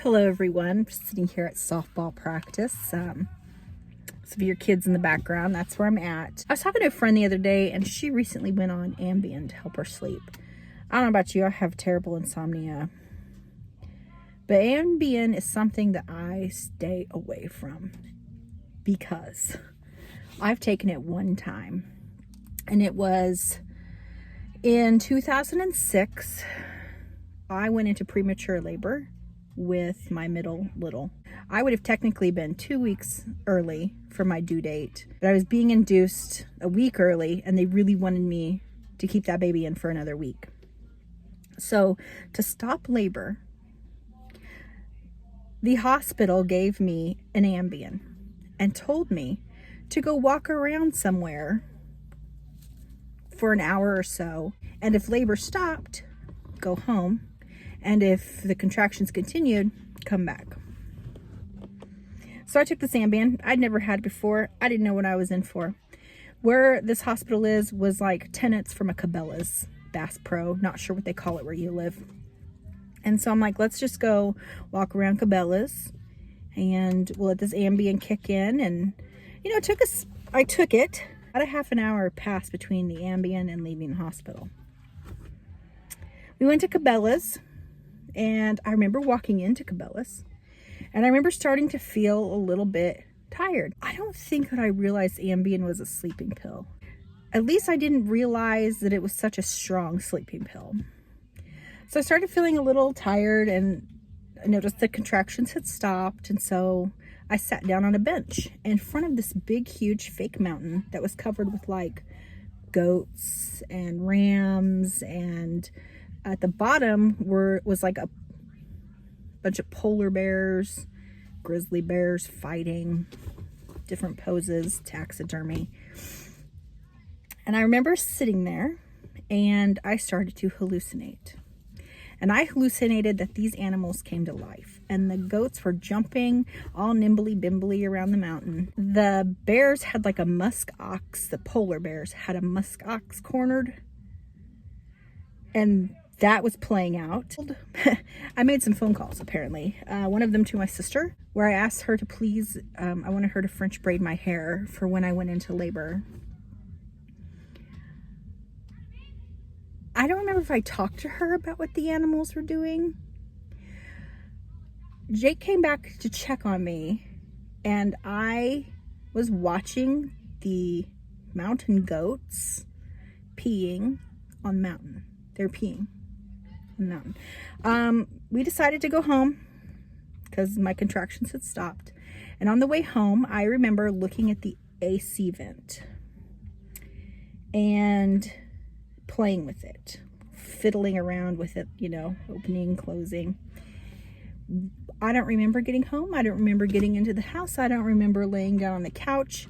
Hello everyone, I'm just sitting here at softball practice. Some of your kids in the background, that's where I'm at. I was talking to a friend the other day and she recently went on Ambien to help her sleep. I don't know about you, I have terrible insomnia. But Ambien is something that I stay away from because I've taken it one time. And it was in 2006. I went into premature labor with my middle little. I would have technically been 2 weeks early for my due date, but I was being induced a week early and they really wanted me to keep that baby in for another week. So to stop labor, the hospital gave me an Ambien and told me to go walk around somewhere for an hour or so, and if labor stopped, go home, and if the contractions continued, come back. So I took this Ambien. I'd never had it before. I didn't know what I was in for. Where this hospital is was like tenants from a Cabela's, Bass Pro, not sure what they call it where you live. And so I'm like, let's just go walk around Cabela's and we'll let this Ambien kick in. And you know, I took it. About a half an hour passed between the Ambien and leaving the hospital. We went to Cabela's, and I remember walking into Cabela's, and I remember starting to feel a little bit tired. I don't think that I realized Ambien was a sleeping pill. At least I didn't realize that it was such a strong sleeping pill. So I started feeling a little tired, and I noticed the contractions had stopped, and so I sat down on a bench in front of this big, huge fake mountain that was covered with like goats and rams, and at the bottom was like a bunch of polar bears, grizzly bears fighting, different poses, taxidermy. And I remember sitting there and I started to hallucinate. And I hallucinated that these animals came to life, and the goats were jumping all nimbly bimbly around the mountain. The bears had like a musk ox. The polar bears had a musk ox cornered, and that was playing out. I made some phone calls, apparently. One of them to my sister, where I asked her to please, I wanted her to French braid my hair for when I went into labor. I don't remember if I talked to her about what the animals were doing. Jake came back to check on me, and I was watching the mountain goats peeing on the mountain. They're peeing on the mountain. We decided to go home because my contractions had stopped. And on the way home, I remember looking at the AC vent and playing with it, fiddling around with it, you know, opening, closing. I don't remember getting home. I don't remember getting into the house. I don't remember laying down on the couch.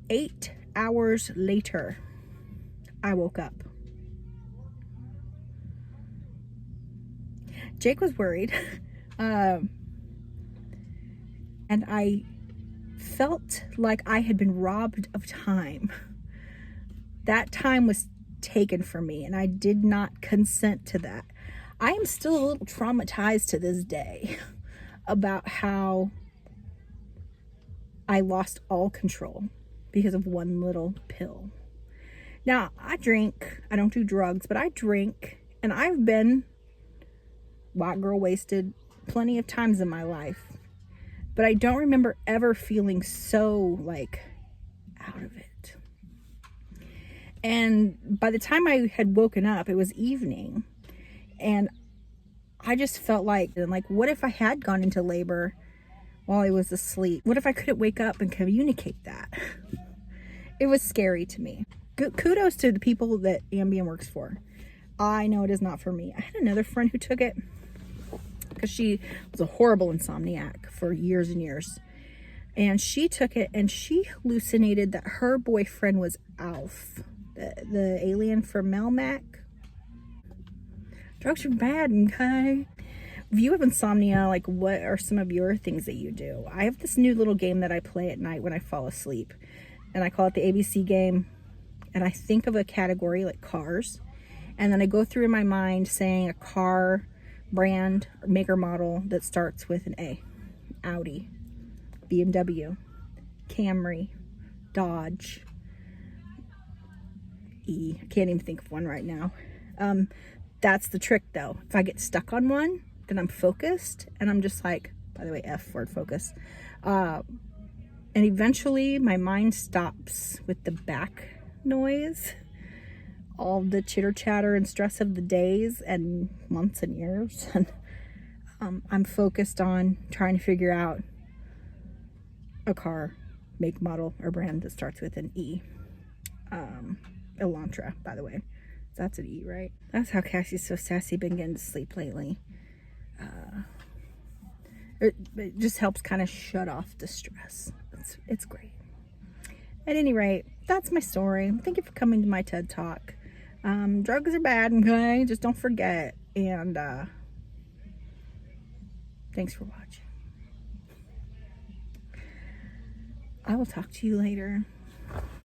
8 hours later, I woke up. Jake was worried. And I felt like I had been robbed of time. That time was taken from me, and I did not consent to that. I am still a little traumatized to this day about how I lost all control because of one little pill. Now, I drink. I don't do drugs, but I drink, and I've been white girl wasted plenty of times in my life, but I don't remember ever feeling so like out of it. And by the time I had woken up, it was evening, and I just felt like, what if I had gone into labor while I was asleep? What if I couldn't wake up and communicate that? It was scary to me. Kudos to the people that Ambien works for. I know it is not for me. I had another friend who took it because she was a horrible insomniac for years and years. And she took it and she hallucinated that her boyfriend was Alf, the alien from Melmac. Drugs are bad, okay? If you have insomnia, like, what are some of your things that you do? I have this new little game that I play at night when I fall asleep, and I call it the ABC game. And I think of a category like cars, and then I go through in my mind saying a car brand, maker, model that starts with an A. Audi, BMW, Camry, Dodge, E. I can't even think of one right now. That's the trick though. If I get stuck on one, then I'm focused and I'm just like, by the way, F word, focus. And eventually my mind stops with the back noise, all the chitter chatter and stress of the days and months and years. And I'm focused on trying to figure out a car, make, model, or brand that starts with an E. Elantra, by the way. That's an E, right? That's how Cassie's so sassy been getting to sleep lately. It just helps kind of shut off the stress. It's great. At any rate, that's my story. Thank you for coming to my TED Talk. Drugs are bad, okay? Just don't forget. And thanks for watching. I will talk to you later.